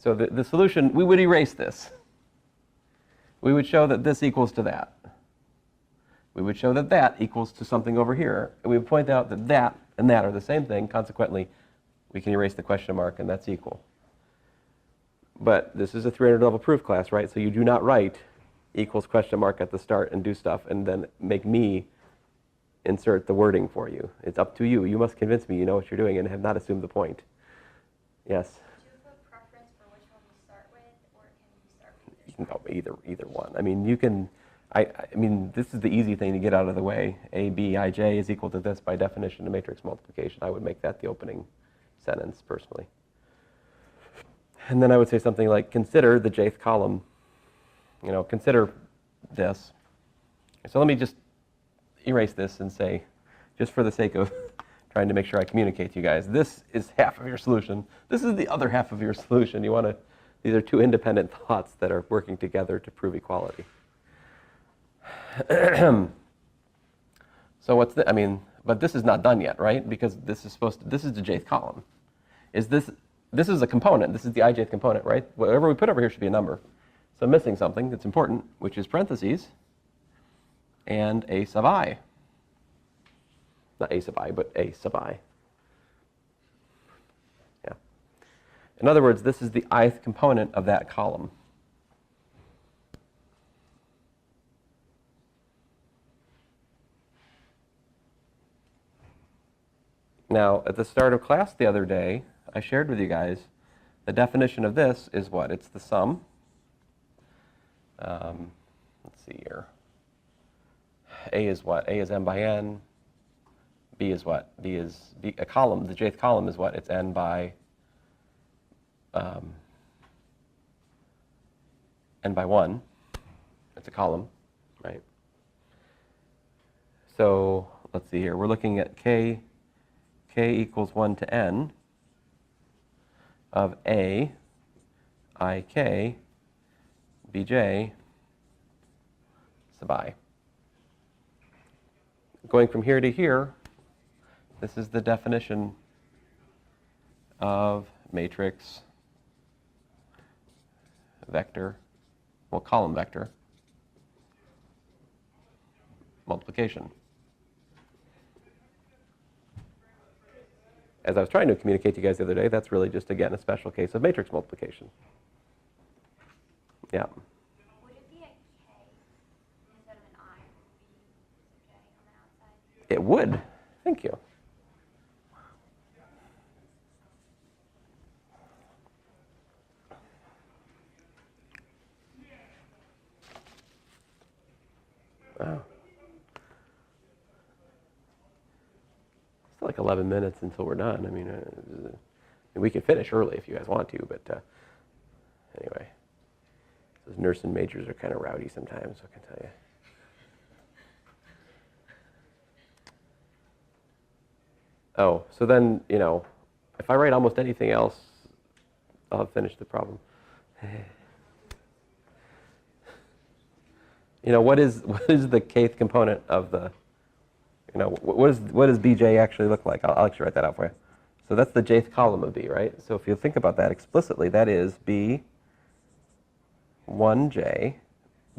So the solution, we would erase this. We would show that this equals to that. We would show that that equals to something over here. And we would point out that that and that are the same thing. Consequently, we can erase the question mark, and that's equal. But this is a 300 level proof class, right? So you do not write equals question mark at the start and do stuff and then make me insert the wording for you. It's up to you. You must convince me you know what you're doing and have not assumed the point. Yes? Do you have a preference for which one you start with, or can you start with this? You can go either one. I mean, you can, I mean, this is the easy thing to get out of the way. A, B, I, J is equal to this by definition of matrix multiplication. I would make that the opening sentence, personally. And then I would say something like, consider the jth column. You know, consider this. So let me just erase this and say, just for the sake of trying to make sure I communicate to you guys, this is half of your solution. This is the other half of your solution. You want to, these are two independent thoughts that are working together to prove equality. So what's the, I mean, but this is not done yet, right? Because this is supposed to, this is the jth column. Is this is a component. This is the ijth component, right? Whatever we put over here should be a number. So I'm missing something that's important, which is parentheses and a sub I. Not a sub I, but a sub I. Yeah. In other words, this is the ith component of that column. Now, at the start of class the other day, I shared with you guys the definition of this is what? It's the sum. Let's see here. A is what? A is m by n. B is what? B is a column. The jth column is what? It's n by n by 1. It's a column, right? So let's see here. We're looking at k equals 1 to n of a, ik, bj, sub I. Going from here to here, this is the definition of matrix vector, well, column vector multiplication. As I was trying to communicate to you guys the other day, that's really just, again, a special case of matrix multiplication. Yeah. Would it be a K instead of an I? Would it be a J on the outside? It would. Thank you. Wow. Like 11 minutes until we're done. I mean, we can finish early if you guys want to, but anyway, those nursing majors are kind of rowdy sometimes, I can tell you. Oh, so then, you know, if I write almost anything else, I'll have finished the problem. You know, what is the kth component of the, you know, what does bj actually look like? I'll actually write that out for you. So that's the jth column of b, right? So if you think about that explicitly, that is b1j,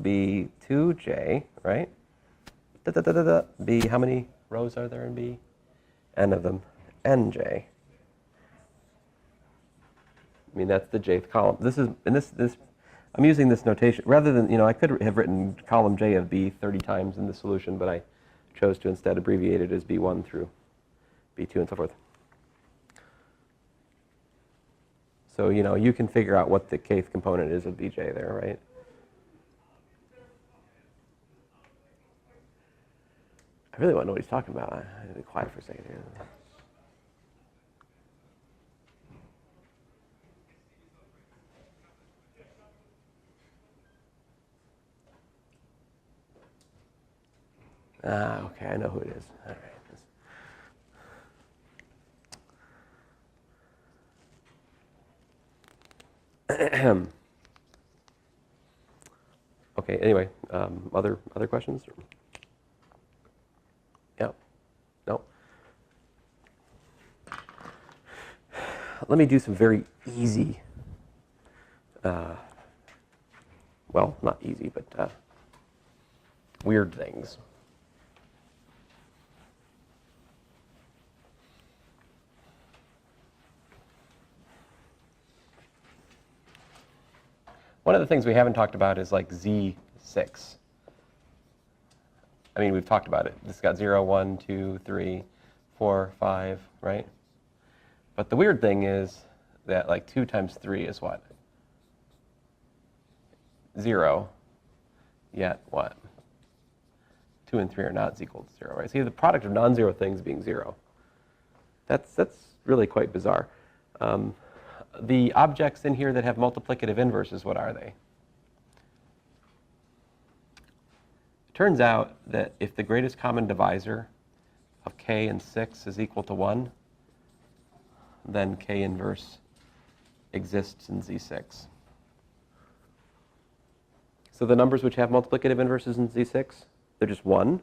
b2j, right? B, how many rows are there in b? N of them, nj. I mean, that's the jth column. This is, and this, I'm using this notation, rather than, you know, I could have written column j of b 30 times in the solution, but I chose to instead abbreviate it as B1 through B2 and so forth. So, you know, you can figure out what the kth component is of bj there, right? I really want to know what he's talking about. I'm going to be quiet for a second here. Ah, okay, I know who it is. All right. Okay, anyway, other questions? Yeah. No? Let me do some very easy well, not easy, but weird things. One of the things we haven't talked about is like Z6. I mean, we've talked about it. This got 0, 1, 2, 3, 4, 5, right? But the weird thing is that like 2 times 3 is what? 0, yet what? 2 and 3 are not equal to 0, right? See, the product of non-zero things being 0. That's really quite bizarre. The objects in here that have multiplicative inverses, what are they? It turns out that if the greatest common divisor of k and 6 is equal to 1, then k inverse exists in Z6. So the numbers which have multiplicative inverses in Z6, they're just 1,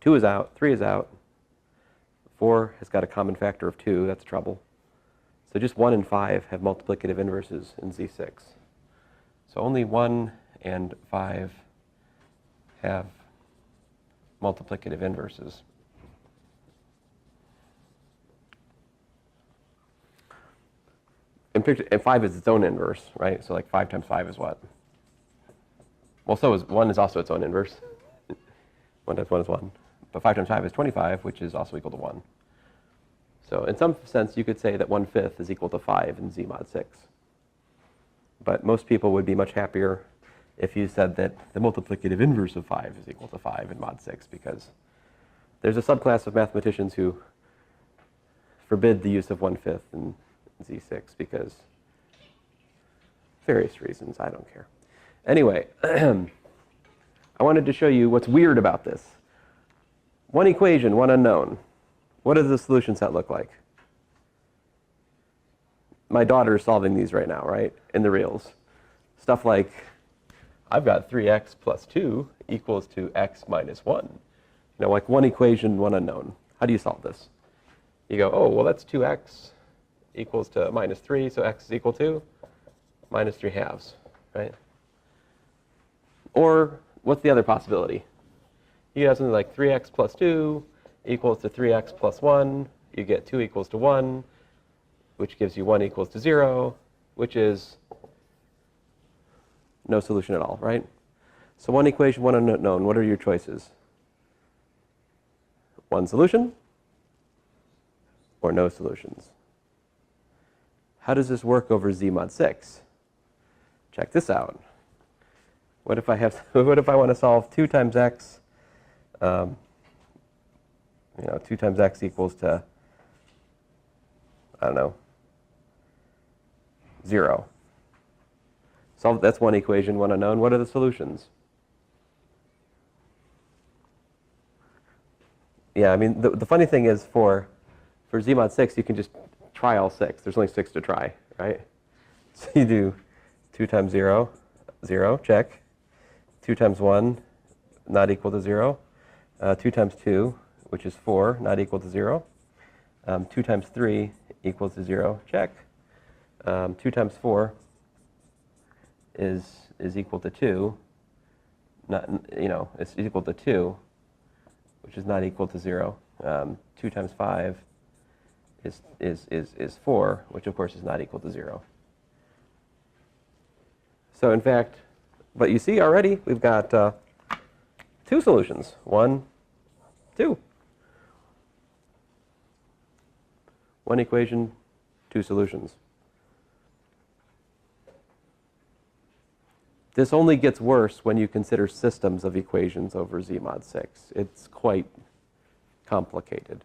2 is out, 3 is out, 4 has got a common factor of 2, that's trouble. So just 1 and 5 have multiplicative inverses in Z6. So only 1 and 5 have multiplicative inverses. And 5 is its own inverse, right? So like 5 times 5 is what? Well, so is 1 is also its own inverse. 1 times 1 is 1. But 5 times 5 is 25, which is also equal to 1. So in some sense, you could say that 1/5 is equal to 5 in Z mod 6. But most people would be much happier if you said that the multiplicative inverse of 5 is equal to 5 in mod 6, because there's a subclass of mathematicians who forbid the use of 1/5 in Z6 because various reasons, I don't care. Anyway, I wanted to show you what's weird about this. One equation, one unknown. What does the solution set look like? My daughter is solving these right now, right, in the reals. Stuff like, I've got 3x plus 2 equals to x minus 1. You know, like one equation, one unknown. How do you solve this? You go, oh, well, that's 2x equals to minus 3, so x is equal to minus 3 halves, right? Or what's the other possibility? You have something like 3x plus 2 equals to 3x plus 1. You get 2 equals to 1, which gives you 1 equals to 0, which is no solution at all, right? So one equation, one unknown. What are your choices? One solution or no solutions? How does this work over Z mod 6? Check this out. What if I want to solve 2 times x? 2 times x equals to, I don't know, 0. So that's one equation, one unknown. What are the solutions? Yeah, I mean, the funny thing is for Z mod 6, you can just try all 6. There's only 6 to try, right? So you do 2 times 0, 0, check. 2 times 1, not equal to 0. 2 times 2, which is 4, not equal to 0. 2 times 3 equals to 0, check. 2 times 4 is equal to 2. Not, it's equal to 2, which is not equal to 0. 2 times 5 is 4, which of course is not equal to 0. So in fact, but you see already we've got 2 solutions. 1, 2. One equation, 2 solutions. This only gets worse when you consider systems of equations over Z mod 6. It's quite complicated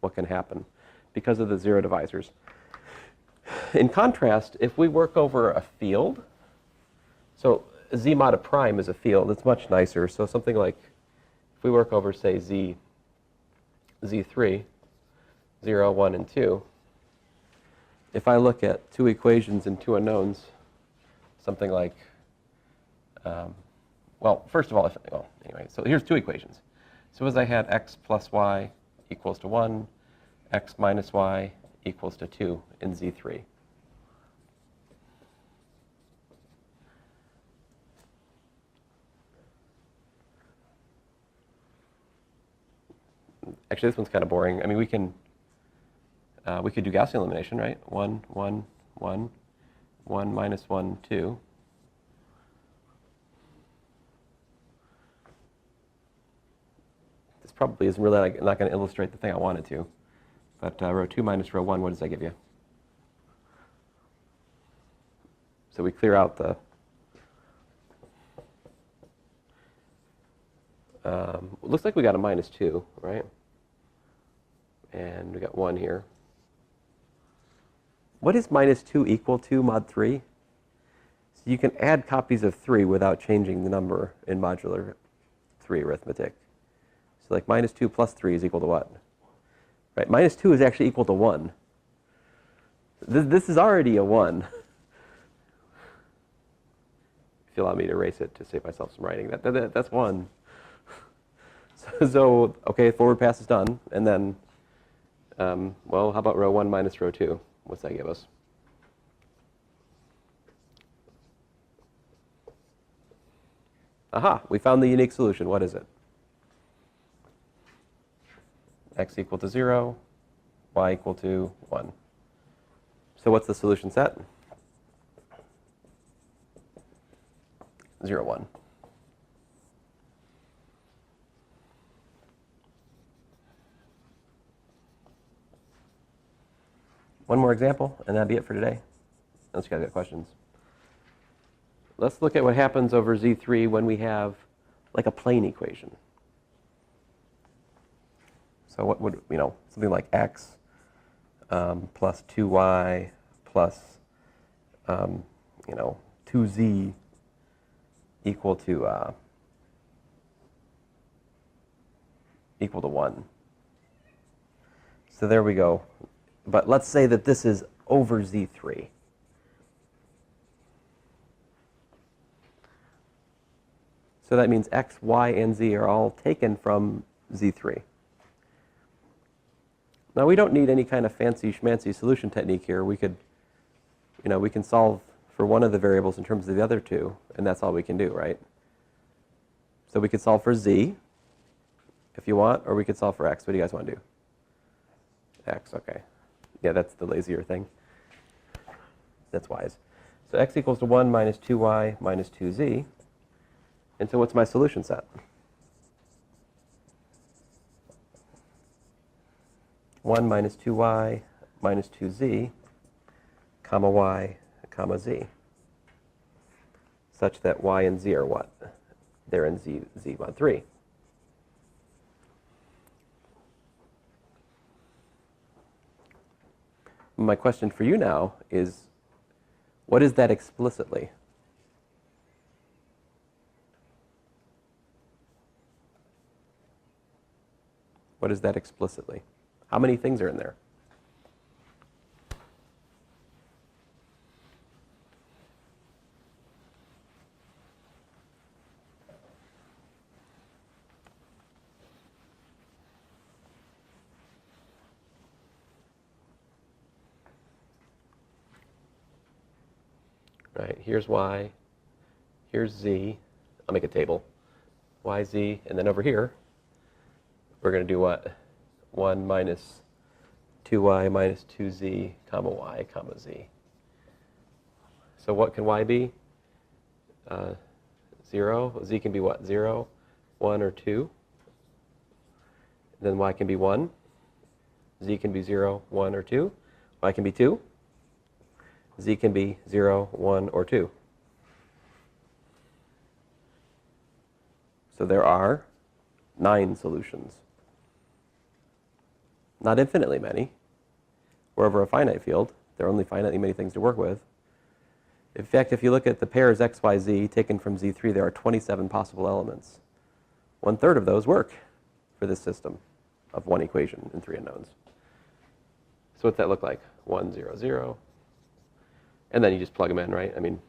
what can happen because of the zero divisors. In contrast, if we work over a field, so Z mod of prime is a field, it's much nicer. So something like, if we work over, say, Z3, 0, 1, and 2, if I look at 2 equations and 2 unknowns, something like, well, first of all, anyway, so here's 2 equations. Suppose I had x plus y equals to 1, x minus y equals to 2 in Z3. Actually, this one's kind of boring. I mean, we could do Gaussian elimination, right? 1, 1, 1, 1 minus 1, 2. This probably isn't really not going to illustrate the thing I wanted to. But row 2 minus row 1, what does that give you? So we clear out the looks like we got a minus 2, right? And we got 1 here. What is minus 2 equal to mod 3? So you can add copies of 3 without changing the number in modular 3 arithmetic. So like minus 2 plus 3 is equal to what? Right, minus 2 is actually equal to 1. This is already a 1. If you allow me to erase it to save myself some writing, that's 1. So, okay, forward pass is done. And then, well, how about row 1 minus row 2? What's that give us? Aha, we found the unique solution. What is it? X equal to 0, y equal to 1. So what's the solution set? 0, 1. One more example, and that'd be it for today. Unless you guys got questions. Let's look at what happens over Z3 when we have like a plane equation. So what would, something like x plus 2y plus, 2z equal to 1. So there we go. But let's say that this is over Z3. So that means x, y, and z are all taken from Z3. Now we don't need any kind of fancy schmancy solution technique here. We could, we can solve for one of the variables in terms of the other two, and that's all we can do, right? So we could solve for z, if you want, or we could solve for x. What do you guys want to do? X, okay. Yeah, that's the lazier thing. That's wise. So x equals to 1 minus 2y minus 2z. And so what's my solution set? 1 minus 2y minus 2z, comma y, comma z, such that y and z are what? They're in z mod 3. My question for you now is, what is that explicitly? What is that explicitly? How many things are in there? Right, here's y, here's z. I'll make a table. Y, z, and then over here, we're going to do what? 1 minus 2y minus 2z, comma y, comma z. So what can y be? 0. Z can be what? 0, 1, or 2. Then y can be 1. Z can be 0, 1, or 2. Y can be 2. Z can be 0, 1, or 2. So there are 9 solutions. Not infinitely many. We're over a finite field. There are only finitely many things to work with. In fact, if you look at the pairs x, y, z taken from Z3, there are 27 possible elements. 1/3 of those work for this system of one equation and 3 unknowns. So what's that look like? 1, 0, 0. And then you just plug them in, right? I mean,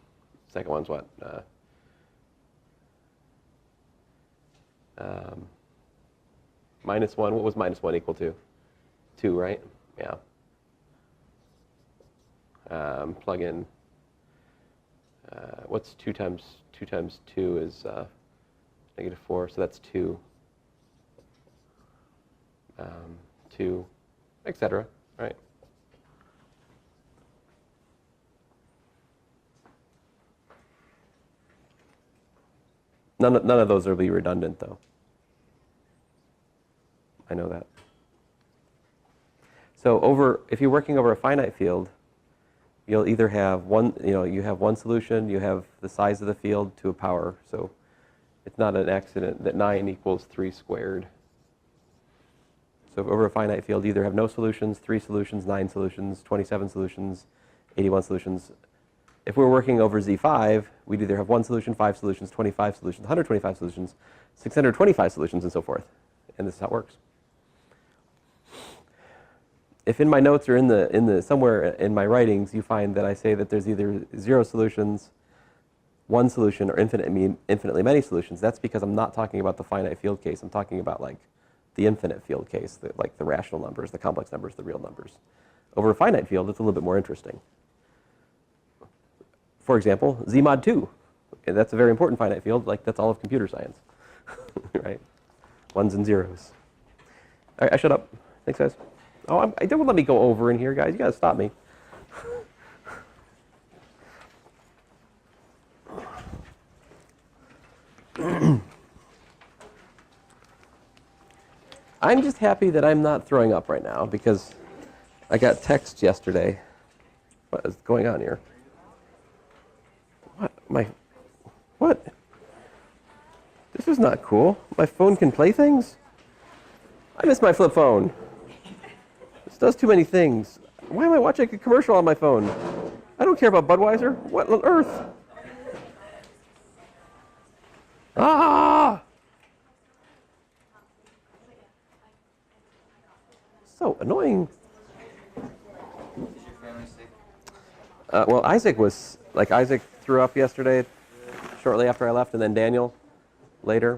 second one's what? Minus 1. What was minus 1 equal to? 2, right? Yeah. Plug in. What's 2 times 2 is -4, so that's 2. 2, etc. Right? None of those will be redundant, though. I know that. So if you're working over a finite field, you'll either have you have one solution, you have the size of the field to a power. So it's not an accident that 9 equals 3 squared. So over a finite field, you either have no solutions, 3 solutions, 9 solutions, 27 solutions, 81 solutions. If we're working over Z5, we'd either have 1 solution, 5 solutions, 25 solutions, 125 solutions, 625 solutions, and so forth. And this is how it works. If in my notes or in the somewhere in my writings you find that I say that there's either 0 solutions, 1 solution, or infinitely many solutions, that's because I'm not talking about the finite field case. I'm talking about like the infinite field case, like the rational numbers, the complex numbers, the real numbers. Over a finite field, it's a little bit more interesting. For example, Z mod 2. Okay, that's a very important finite field. Like that's all of computer science, right? 1s and 0s. All right, I shut up. Thanks, guys. Oh, I don't let me go over in here, guys. You gotta stop me. I'm just happy that I'm not throwing up right now because I got text yesterday. What is going on here? What? This is not cool. My phone can play things? I miss my flip phone. This does too many things. Why am I watching a commercial on my phone? I don't care about Budweiser. What on earth? Ah! So annoying. Well, Isaac threw up yesterday, shortly after I left, and then Daniel later.